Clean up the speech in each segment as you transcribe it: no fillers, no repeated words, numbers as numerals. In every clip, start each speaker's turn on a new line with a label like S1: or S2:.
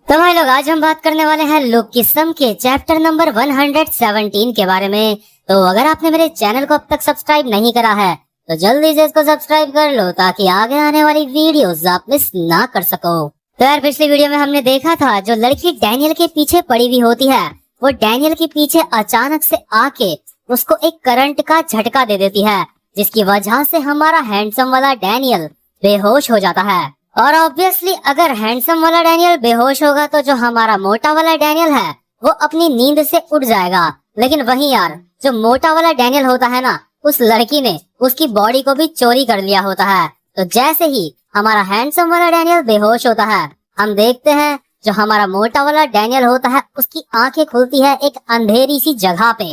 S1: तो भाई लोग, आज हम बात करने वाले हैं लुक किस्म के चैप्टर नंबर 117 के बारे में। तो अगर आपने मेरे चैनल को अब तक सब्सक्राइब नहीं करा है तो जल्दी से इसको सब्सक्राइब कर लो ताकि आगे आने वाली वीडियोस आप मिस ना कर सको। तो यार, पिछली वीडियो में हमने देखा था जो लड़की डैनियल के पीछे पड़ी हुई होती है वो डैनियल के पीछे अचानक से आके उसको एक करंट का झटका दे देती है, जिसकी वजह से हमारा हैंडसम वाला डैनियल बेहोश हो जाता है। और ऑब्वियसली अगर हैंडसम वाला डैनियल बेहोश होगा तो जो हमारा मोटा वाला डैनियल है वो अपनी नींद से उठ जाएगा। लेकिन वहीं यार, जो मोटा वाला डैनियल होता है ना, उस लड़की ने उसकी बॉडी को भी चोरी कर लिया होता है। तो जैसे ही हमारा हैंडसम वाला डैनियल बेहोश होता है, हम देखते हैं जो हमारा मोटा वाला डैनियल होता है उसकी आंखें खुलती है एक अंधेरी सी जगह पे।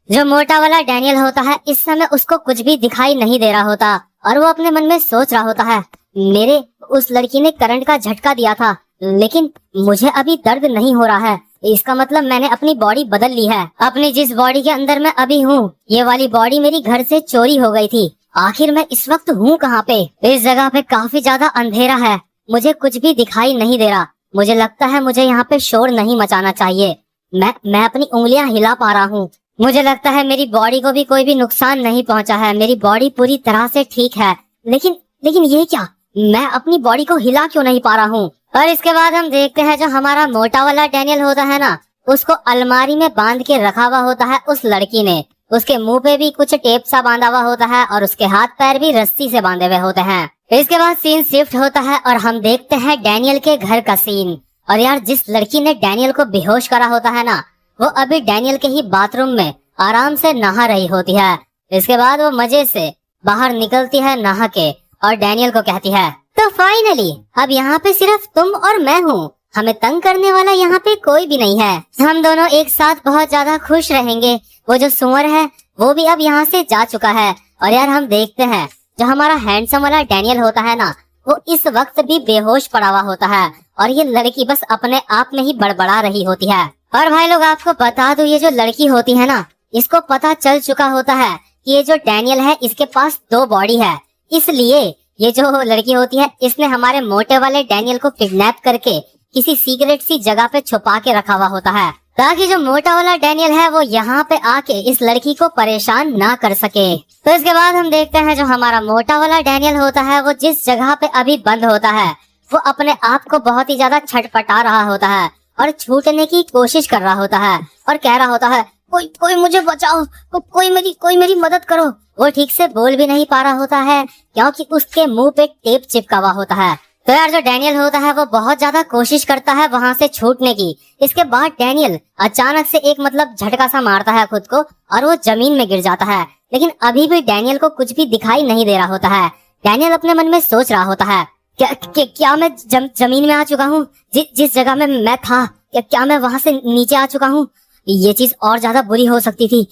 S1: जो मोटा वाला डैनियल होता है इस समय उसको कुछ भी दिखाई नहीं दे रहा होता और वो अपने मन में सोच रहा होता है, मेरे उस लड़की ने करंट का झटका दिया था लेकिन मुझे अभी दर्द नहीं हो रहा है, इसका मतलब मैंने अपनी बॉडी बदल ली है। अपनी जिस बॉडी के अंदर मैं अभी हूँ, ये वाली बॉडी मेरी घर से चोरी हो गई थी। आखिर मैं इस वक्त हूँ कहाँ पे? इस जगह पे काफी ज्यादा अंधेरा है, मुझे कुछ भी दिखाई नहीं दे रहा। मुझे लगता है मुझे यहाँ पे शोर नहीं मचाना चाहिए। मैं अपनी उंगलियां हिला पा रहा हूँ। मुझे लगता है मेरी बॉडी को भी कोई भी नुकसान नहीं पहुँचा है, मेरी बॉडी पूरी तरह से ठीक है। लेकिन ये क्या, मैं अपनी बॉडी को हिला क्यों नहीं पा रहा हूँ? और इसके बाद हम देखते हैं जो हमारा मोटा वाला डैनियल होता है ना, उसको अलमारी में बांध के रखा हुआ होता है उस लड़की ने। उसके मुंह पे भी कुछ टेप सा बांधा हुआ होता है और उसके हाथ पैर भी रस्सी से बांधे हुए होते हैं। इसके बाद सीन शिफ्ट होता है और हम देखते हैं डैनियल के घर का सीन। और यार, जिस लड़की ने डैनियल को बेहोश करा होता है ना, वो अभी डैनियल के ही बाथरूम में आराम से नहा रही होती है। इसके बाद वो मजे से बाहर निकलती है नहा के और डैनियल को कहती है, तो फाइनली अब यहाँ पे सिर्फ तुम और मैं हूँ, हमें तंग करने वाला यहाँ पे कोई भी नहीं है। हम दोनों एक साथ बहुत ज्यादा खुश रहेंगे। वो जो सुअर है वो भी अब यहाँ से जा चुका है। और यार, हम देखते हैं जो हमारा हैंडसम वाला डैनियल होता है ना, वो इस वक्त भी बेहोश पड़ा हुआ होता है और ये लड़की बस अपने आप में ही बड़बड़ा रही होती है। और भाई लोग, आपको बता दूं, ये जो लड़की होती है ना, इसको पता चल चुका होता है कि ये जो डैनियल है इसके पास 2 बॉडी है। इसलिए ये जो लड़की होती है इसने हमारे मोटे वाले डैनियल को किडनैप करके किसी सीक्रेट सी जगह पे छुपा के रखा हुआ होता है ताकि जो मोटा वाला डैनियल है वो यहाँ पे आके इस लड़की को परेशान ना कर सके। तो इसके बाद हम देखते हैं जो हमारा मोटा वाला डैनियल होता है वो जिस जगह पे अभी बंद होता है वो अपने आप को बहुत ही ज्यादा छटपटा रहा होता है और छूटने की कोशिश कर रहा होता है और कह रहा होता है, कोई मुझे बचाओ, कोई मेरी मदद करो। वो ठीक से बोल भी नहीं पा रहा होता है क्योंकि उसके मुंह पे टेप चिपका हुआ होता है। तो यार, जो डैनियल होता है वो बहुत ज्यादा कोशिश करता है वहां से छूटने की। इसके बाद डैनियल अचानक से एक झटका सा मारता है खुद को और वो जमीन में गिर जाता है। लेकिन अभी भी डैनियल को कुछ भी दिखाई नहीं दे रहा होता है। डैनियल अपने मन में सोच रहा होता है, क्या मैं जमीन में आ चुका हूँ? जिस जगह में मैं था, क्या मैं वहां से नीचे आ चुका हूँ? ये चीज और ज्यादा बुरी हो सकती थी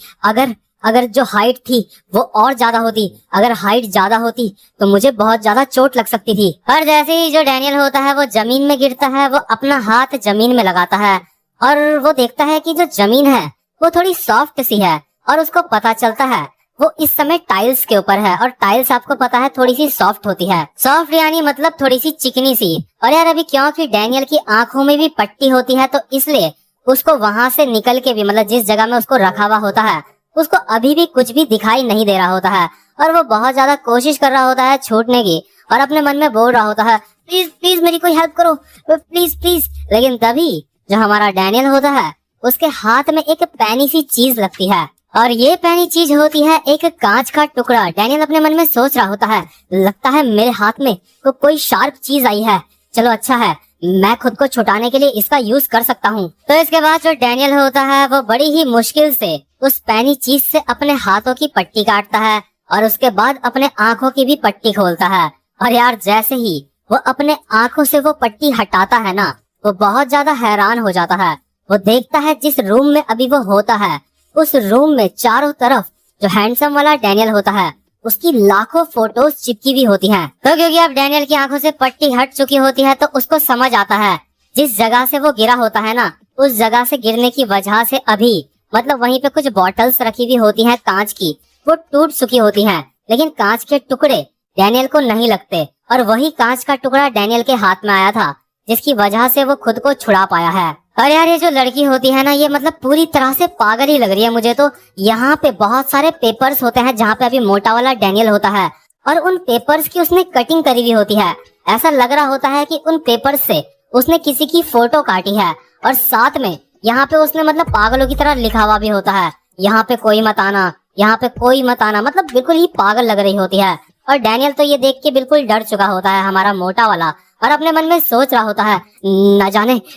S1: अगर जो हाइट थी वो और ज्यादा होती। अगर हाइट ज्यादा होती तो मुझे बहुत ज्यादा चोट लग सकती थी। और जैसे ही जो डैनियल होता है वो जमीन में गिरता है, वो अपना हाथ जमीन में लगाता है और वो देखता है कि जो जमीन है वो थोड़ी सॉफ्ट सी है और उसको पता चलता है वो इस समय टाइल्स के ऊपर है। और टाइल्स आपको पता है थोड़ी सी सॉफ्ट होती है, सॉफ्ट यानी मतलब थोड़ी सी चिकनी सी। और यार, अभी क्योंकि डैनियल की आंखों में भी पट्टी होती है तो इसलिए उसको वहां से निकल के भी जिस जगह में उसको रखा हुआ होता है उसको अभी भी कुछ भी दिखाई नहीं दे रहा होता है और वो बहुत ज्यादा कोशिश कर रहा होता है छूटने की और अपने मन में बोल रहा होता है, प्लीज मेरी कोई हेल्प करो, प्लीज। लेकिन तभी जो हमारा डैनियल होता है उसके हाथ में एक पैनी सी चीज लगती है और ये पैनी चीज होती है एक कांच का टुकड़ा। डैनियल अपने मन में सोच रहा होता है, लगता है मेरे हाथ में कोई शार्प चीज आई है, चलो अच्छा है, मैं खुद को छुटाने के लिए इसका यूज कर सकता हूँ। तो इसके बाद जो डैनियल होता है वो बड़ी ही मुश्किल से उस पैनी चीज से अपने हाथों की पट्टी काटता है और उसके बाद अपने आंखों की भी पट्टी खोलता है। और यार, जैसे ही वो अपने आंखों से वो पट्टी हटाता है ना, वो बहुत ज्यादा हैरान हो जाता है। वो देखता है जिस रूम में अभी वो होता है उस रूम में चारों तरफ जो हैंडसम वाला डैनियल होता है उसकी लाखों फोटोज चिपकी हुई होती हैं। तो क्योंकि अब डैनियल की आंखों से पट्टी हट चुकी होती है तो उसको समझ आता है जिस जगह से वो गिरा होता है ना, उस जगह से गिरने की वजह से अभी वहीं पे कुछ बॉटल्स रखी हुई होती हैं कांच की, वो टूट चुकी होती हैं। लेकिन कांच के टुकड़े डैनियल को नहीं लगते और वही कांच का टुकड़ा डैनियल के हाथ में आया था जिसकी वजह से वो खुद को छुड़ा पाया है। अरे यार, ये जो लड़की होती है ना, ये मतलब पूरी तरह से पागल ही लग रही है मुझे तो। यहाँ पे बहुत सारे पेपर्स होते हैं जहाँ पे अभी मोटा वाला डैनियल होता है, और उन पेपर्स की उसने कटिंग करी हुई होती है। ऐसा लग रहा होता है कि उन पेपर्स से उसने किसी की फोटो काटी है, और साथ में यहाँ पे उसने मतलब पागलों की तरह लिखा हुआ भी होता है, यहाँ पे कोई मत आना, यहाँ पे कोई मत आना। मतलब बिल्कुल ही पागल लग रही होती है। और डैनियल तो ये देख के बिल्कुल डर चुका होता है, हमारा मोटा वाला, और अपने मन में सोच रहा होता है, न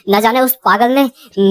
S1: जाने उस पागल ने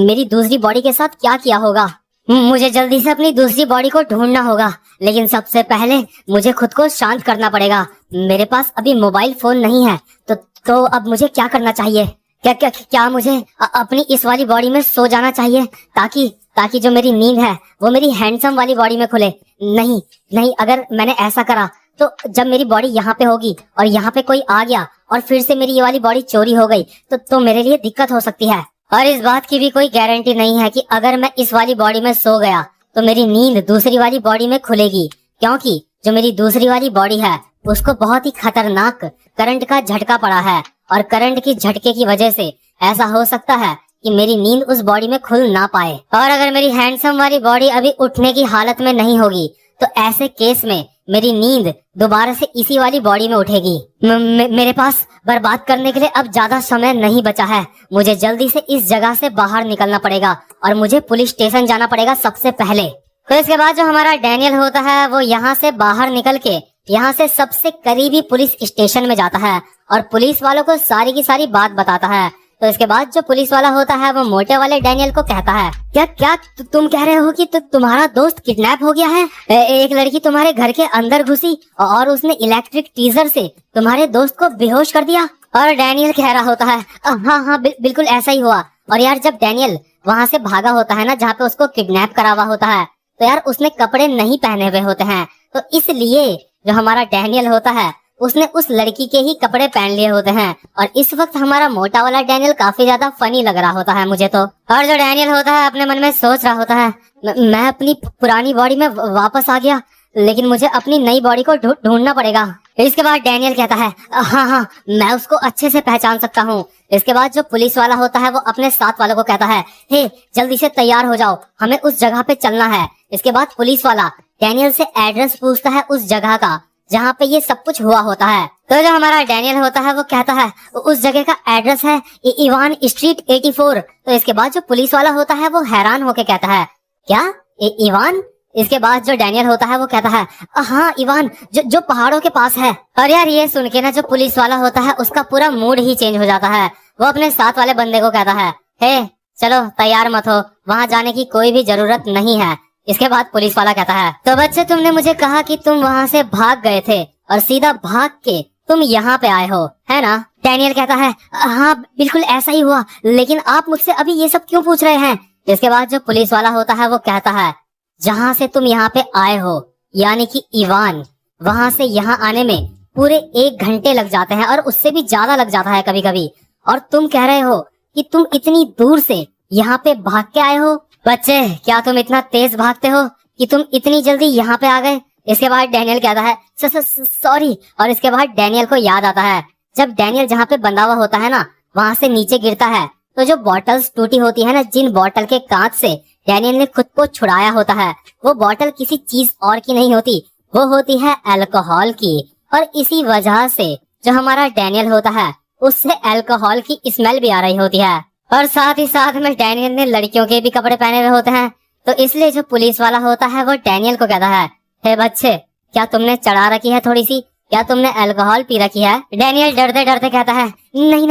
S1: मेरी दूसरी बॉडी के साथ क्या किया होगा। मुझे जल्दी से अपनी दूसरी बॉडी को ढूंढना होगा, लेकिन सबसे पहले मुझे खुद को शांत करना पड़ेगा। मेरे पास अभी मोबाइल फोन नहीं है, तो अब मुझे क्या करना चाहिए? क्या मुझे अपनी इस वाली बॉडी में सो जाना चाहिए, ताकि जो मेरी नींद है वो मेरी हैंडसम वाली बॉडी में खुले? नहीं, अगर मैंने ऐसा करा तो जब मेरी बॉडी यहाँ पे होगी और यहाँ पे कोई आ गया और फिर से मेरी ये वाली बॉडी चोरी हो गई तो मेरे लिए दिक्कत हो सकती है। और इस बात की भी कोई गारंटी नहीं है कि अगर मैं इस वाली बॉडी में सो गया तो मेरी नींद दूसरी वाली बॉडी में खुलेगी, क्योंकि जो मेरी दूसरी वाली बॉडी है उसको बहुत ही खतरनाक करंट का झटका पड़ा है, और करंट की झटके की वजह से ऐसा हो सकता है कि मेरी नींद उस बॉडी में खुल ना पाए। और अगर मेरी हैंडसम वाली बॉडी अभी उठने की हालत में नहीं होगी तो ऐसे केस में मेरी नींद दोबारा से इसी वाली बॉडी में उठेगी। मेरे पास बर्बाद करने के लिए अब ज्यादा समय नहीं बचा है। मुझे जल्दी से इस जगह से बाहर निकलना पड़ेगा और मुझे पुलिस स्टेशन जाना पड़ेगा सबसे पहले। तो इसके बाद जो हमारा डैनियल होता है वो यहाँ से बाहर निकल के यहाँ से सबसे करीबी पुलिस स्टेशन में जाता है और पुलिस वालों को सारी की सारी बात बताता है। तो इसके बाद जो पुलिस वाला होता है वो मोटे वाले डैनियल को कहता है, क्या तुम कह रहे हो कि तुम्हारा दोस्त किडनैप हो गया है? एक लड़की तुम्हारे घर के अंदर घुसी और उसने इलेक्ट्रिक टीजर से तुम्हारे दोस्त को बेहोश कर दिया? और डैनियल कह रहा होता है, हाँ, बिल्कुल ऐसा ही हुआ। और यार, जब डैनियल वहाँ से भागा होता है ना, जहाँ पे उसको किडनैप करा हुआ होता है, तो यार उसने कपड़े नहीं पहने हुए होते हैं, तो इसलिए जो हमारा डैनियल होता है उसने उस लड़की के ही कपड़े पहन लिए होते हैं। और इस वक्त हमारा मोटा वाला डैनियल काफी ज्यादा फनी लग रहा होता है मुझे तो। और जो डैनियल होता है अपने मन में सोच रहा होता है, मैं अपनी पुरानी बॉडी में वापस आ गया, लेकिन मुझे अपनी नई बॉडी को ढूंढना पड़ेगा। इसके बाद डैनियल कहता है, हाँ, मैं उसको अच्छे से पहचान सकता हूँ। इसके बाद जो पुलिस वाला होता है वो अपने साथ वालों को कहता है, हे जल्दी से तैयार हो जाओ, हमें उस जगह पे चलना है। इसके बाद पुलिस वाला डैनियल से एड्रेस पूछता है उस जगह का जहाँ पे ये सब कुछ हुआ होता है। तो जो हमारा डैनियल होता है वो कहता है उस जगह का एड्रेस है इवान स्ट्रीट 84। तो इसके बाद जो पुलिस वाला होता है वो हैरान होके कहता है, क्या इवान? इसके बाद जो डैनियल होता है वो कहता है, हाँ इवान, जो पहाड़ों के पास है। और यार ये सुन के ना जो पुलिस वाला होता है उसका पूरा मूड ही चेंज हो जाता है। वो अपने साथ वाले बंदे को कहता है, हे चलो तैयार मत हो, वहाँ जाने की कोई भी जरूरत नहीं है। इसके बाद पुलिस वाला कहता है, तो बच्चे तुमने मुझे कहा कि तुम वहाँ से भाग गए थे और सीधा भाग के तुम यहाँ पे आए हो, है ना? डैनियल कहता है, हाँ बिल्कुल ऐसा ही हुआ, लेकिन आप मुझसे अभी ये सब क्यों पूछ रहे हैं? इसके बाद जो पुलिस वाला होता है वो कहता है, जहाँ से तुम यहाँ पे आए हो यानी कि इवान, वहाँ से यहाँ आने में पूरे 1 घंटे लग जाते हैं और उससे भी ज्यादा लग जाता है कभी कभी, और तुम कह रहे हो कि तुम इतनी दूर से यहाँ पे भाग के आए हो? बच्चे क्या तुम इतना तेज भागते हो कि तुम इतनी जल्दी यहाँ पे आ गए? इसके बाद डैनियल कहता है, सॉरी। और इसके बाद डैनियल को याद आता है जब डैनियल जहाँ पे बंधा हुआ होता है ना वहाँ से नीचे गिरता है तो जो बॉटल्स टूटी होती है ना, जिन बॉटल के कांच से डैनियल ने खुद को छुड़ाया होता है, वो बॉटल किसी चीज और की नहीं होती, वो होती है अल्कोहल की। और इसी वजह से जो हमारा डैनियल होता है उससे अल्कोहल की स्मेल भी आ रही होती है। और साथ ही साथ में डैनियल ने लड़कियों के भी कपड़े पहने हुए होते हैं, तो इसलिए जो पुलिस वाला होता है वो डैनियल को कहता है, हे बच्चे क्या तुमने चढ़ा रखी है थोड़ी सी, क्या तुमने अल्कोहल पी रखी है? डैनियल डरते डरते कहता है, नहीं,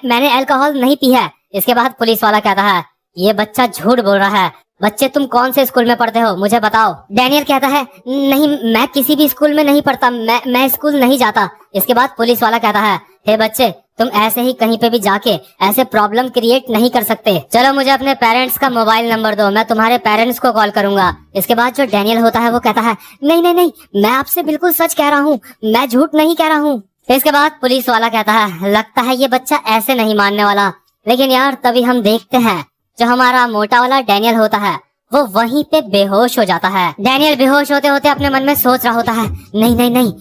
S1: मैंने अल्कोहल नहीं पी है। इसके बाद पुलिस वाला कहता है, ये बच्चा झूठ बोल रहा है, बच्चे तुम कौन से स्कूल में पढ़ते हो मुझे बताओ। डैनियल कहता है, नहीं मैं किसी भी स्कूल में नहीं पढ़ता, मैं स्कूल नहीं जाता। इसके बाद पुलिस वाला कहता है, हे बच्चे तुम ऐसे ही कहीं पे भी जाके ऐसे प्रॉब्लम क्रिएट नहीं कर सकते, चलो मुझे अपने पेरेंट्स का मोबाइल नंबर दो, मैं तुम्हारे पेरेंट्स को कॉल करूंगा। इसके बाद जो डैनियल होता है वो कहता है, नहीं, मैं आपसे बिल्कुल सच कह रहा हूँ, मैं झूठ नहीं कह रहा हूँ। इसके बाद पुलिस वाला कहता है, लगता है ये बच्चा ऐसे नहीं मानने वाला। लेकिन यार तभी हम देखते हैं जो हमारा मोटा वाला डैनियल होता है वो वहीं पे बेहोश हो जाता है। डैनियल बेहोश होते होते अपने मन में सोच रहा होता है, नहीं,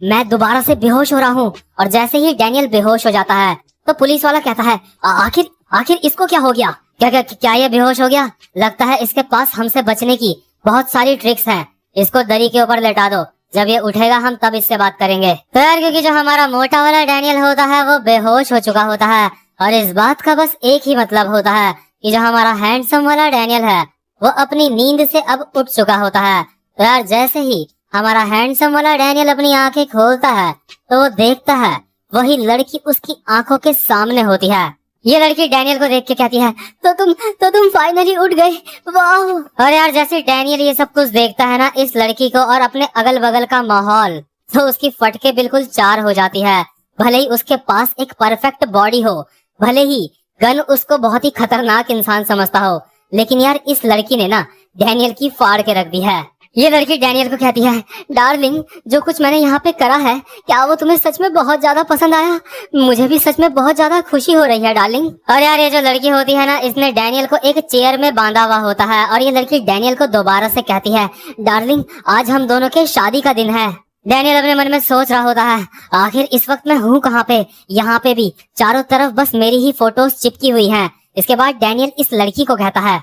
S1: मैं दोबारा से बेहोश हो रहा हूँ। और जैसे ही डैनियल बेहोश हो जाता है तो पुलिस वाला कहता है आखिर आखिर इसको क्या हो गया, क्या क्या क्या ये बेहोश हो गया? लगता है इसके पास हमसे बचने की बहुत सारी ट्रिक्स हैं, इसको दरी के ऊपर लेटा दो, जब ये उठेगा हम तब इससे बात करेंगे। तो यार क्योंकि जो हमारा मोटा वाला डैनियल होता है वो बेहोश हो चुका होता है और इस बात का बस एक ही मतलब होता है कि जो हमारा हैंडसम वाला डैनियल है वो अपनी नींद से अब उठ चुका होता है। तो यार जैसे ही हमारा हैंडसम वाला डैनियल अपनी आंखें खोलता है तो वो देखता है वही लड़की उसकी आंखों के सामने होती है। ये लड़की डैनियल को देख के कहती है तो तुम फाइनली उठ गए, वाह। और यार जैसे डैनियल ये सब कुछ देखता है ना इस लड़की को और अपने अगल बगल का माहौल, तो उसकी फटके बिल्कुल चार हो जाती है। भले ही उसके पास एक परफेक्ट बॉडी हो, भले ही गन उसको बहुत ही खतरनाक इंसान समझता हो, लेकिन यार इस लड़की ने ना डैनियल की फाड़ के रख दी है। ये लड़की डैनियल को कहती है डार्लिंग जो कुछ मैंने यहाँ पे करा है क्या वो तुम्हें सच में बहुत ज्यादा पसंद आया? मुझे भी सच में बहुत ज्यादा खुशी हो रही है डार्लिंग। और यार ये जो लड़की होती है ना इसने डैनियल को एक चेयर में बांधा हुआ होता है और ये लड़की डैनियल को दोबारा से कहती है डार्लिंग आज हम दोनों के शादी का दिन है। डैनियल अपने मन में सोच रहा होता है आखिर इस वक्त मैं हूँ कहाँ पे, यहाँ पे भी चारों तरफ बस मेरी ही फोटोज चिपकी हुई है। इसके बाद डैनियल इस लड़की को कहता है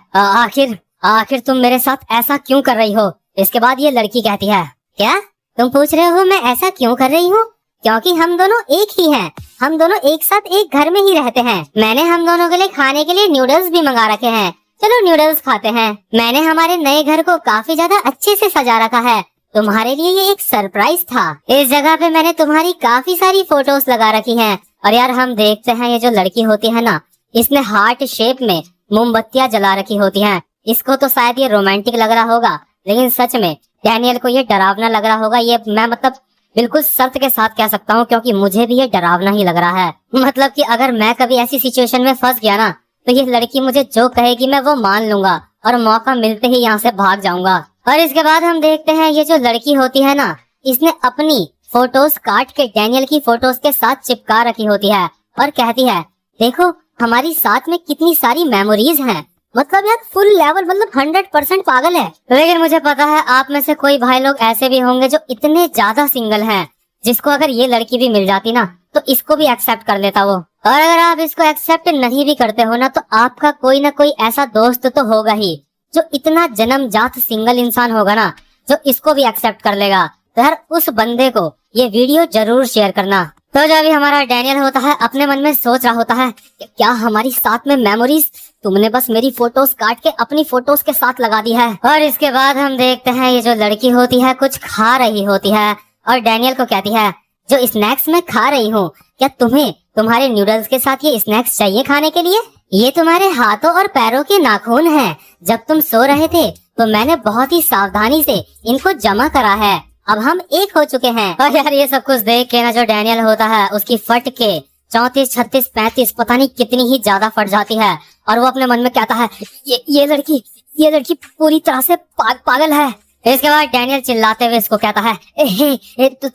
S1: आखिर तुम मेरे साथ ऐसा क्यों कर रही हो? इसके बाद ये लड़की कहती है क्या तुम पूछ रहे हो मैं ऐसा क्यों कर रही हूँ? क्योंकि हम दोनों एक ही हैं, हम दोनों एक साथ एक घर में ही रहते हैं। मैंने हम दोनों के लिए खाने के लिए नूडल्स भी मंगा रखे हैं, चलो नूडल्स खाते हैं। मैंने हमारे नए घर को काफी ज्यादा अच्छे से सजा रखा है, तुम्हारे लिए ये एक सरप्राइज था। इस जगह पे मैंने तुम्हारी काफी सारी फोटोज लगा रखी हैं। और यार हम देखते हैं ये जो लड़की होती है ना इसने हार्ट शेप में मोमबत्तियां जला रखी होती हैं। इसको तो शायद ये रोमांटिक लग रहा होगा, लेकिन सच में डैनियल को ये डरावना लग रहा होगा। ये मैं मतलब बिल्कुल शर्त के साथ कह सकता हूँ क्योंकि मुझे भी ये डरावना ही लग रहा है। मतलब कि अगर मैं कभी ऐसी सिचुएशन में फंस गया ना तो ये लड़की मुझे जो कहेगी मैं वो मान लूंगा और मौका मिलते ही यहाँ से भाग जाऊंगा। और इसके बाद हम देखते हैं ये जो लड़की होती है ना इसने अपनी फोटोज काट के डैनियल की फोटोज के साथ चिपका रखी होती है और कहती है देखो हमारी साथ में कितनी सारी मेमोरीज हैं। मतलब यार फुल लेवल मतलब 100% पागल है। लेकिन मुझे पता है आप में से कोई भाई लोग ऐसे भी होंगे जो इतने ज्यादा सिंगल हैं जिसको अगर ये लड़की भी मिल जाती ना तो इसको भी एक्सेप्ट कर लेता वो। और अगर आप इसको एक्सेप्ट नहीं भी करते हो ना तो आपका कोई ना कोई ऐसा दोस्त तो होगा ही जो इतना जन्मजात सिंगल इंसान होगा ना जो इसको भी एक्सेप्ट कर लेगा। तो यार उस बंदे को ये वीडियो जरूर शेयर करना। तो जो अभी हमारा डैनियल होता है अपने मन में सोच रहा होता है कि क्या हमारी साथ में मेमोरीज तुमने बस मेरी फोटोज काट के अपनी फोटोज के साथ लगा दी है। और इसके बाद हम देखते हैं ये जो लड़की होती है कुछ खा रही होती है और डैनियल को कहती है जो स्नैक्स मैं खा रही हूँ क्या तुम्हें तुम्हारे नूडल्स के साथ ये स्नैक्स चाहिए खाने के लिए? ये तुम्हारे हाथों और पैरों के नाखून हैं। जब तुम सो रहे थे तो मैंने बहुत ही सावधानी से इनको जमा करा है, अब हम एक हो चुके हैं। और यार ये सब कुछ देख के ना जो डैनियल होता है उसकी फट के 34, 36, 35 पता नहीं कितनी ही ज्यादा फट जाती है और वो अपने मन में कहता है ये लड़की पूरी तरह से पागल है। इसके बाद डैनियल चिल्लाते हुए इसको कहता है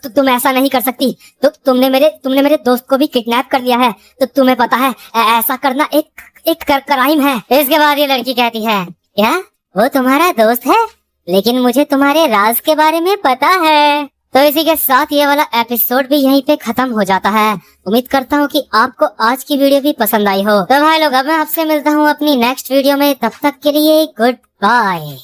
S1: तुम ऐसा नहीं कर सकती, तुमने मेरे दोस्त को भी किडनैप कर लिया है, तो तुम्हें पता है ऐसा करना एक क्राइम है। इसके बाद ये लड़की कहती है क्या वो तुम्हारा दोस्त है? लेकिन मुझे तुम्हारे राज के बारे में पता है। तो इसी के साथ ये वाला एपिसोड भी यहीं पे खत्म हो जाता है। उम्मीद करता हूँ कि आपको आज की वीडियो भी पसंद आई हो। तो भाई लोग अब मैं आपसे मिलता हूँ अपनी नेक्स्ट वीडियो में, तब तक के लिए गुड बाय।